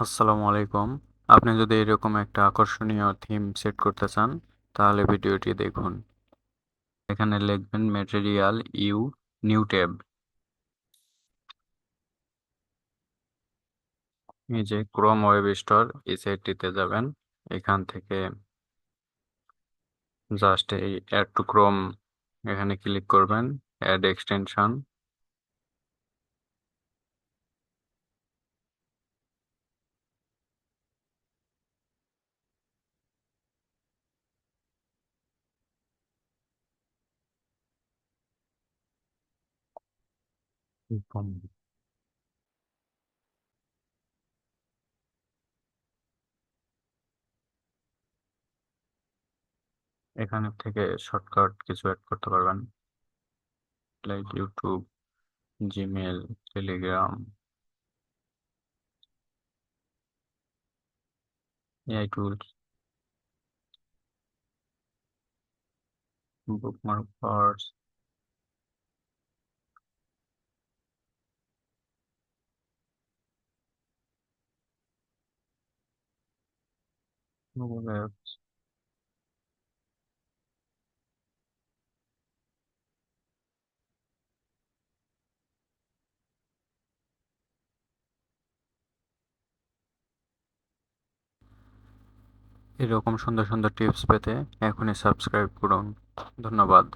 আসসালামু আলাইকুম। আপনি যদি এরকম একটা আকর্ষণীয় থিম সেট করতে চান, তাহলে ভিডিওটি দেখুন। এখানে লিখবেন ম্যাটেরিয়াল ইউ নিউ ট্যাব। এই যে ক্রোম ওয়েব স্টোর এই সাইটটিতে যাবেন। এখান থেকে জাস্ট এই অ্যাড টু ক্রোম এখানে ক্লিক করবেন, অ্যাড এক্সটেনশন। এখানে থেকে শর্টকাট কিছু অ্যাড করতে পারবেন, like YouTube, Gmail, Telegram, AI tools, bookmark পার্স, গুগল অ্যাপস। এরকম সুন্দর সুন্দর টিপস পেতে এখনই সাবস্ক্রাইব করুন। ধন্যবাদ।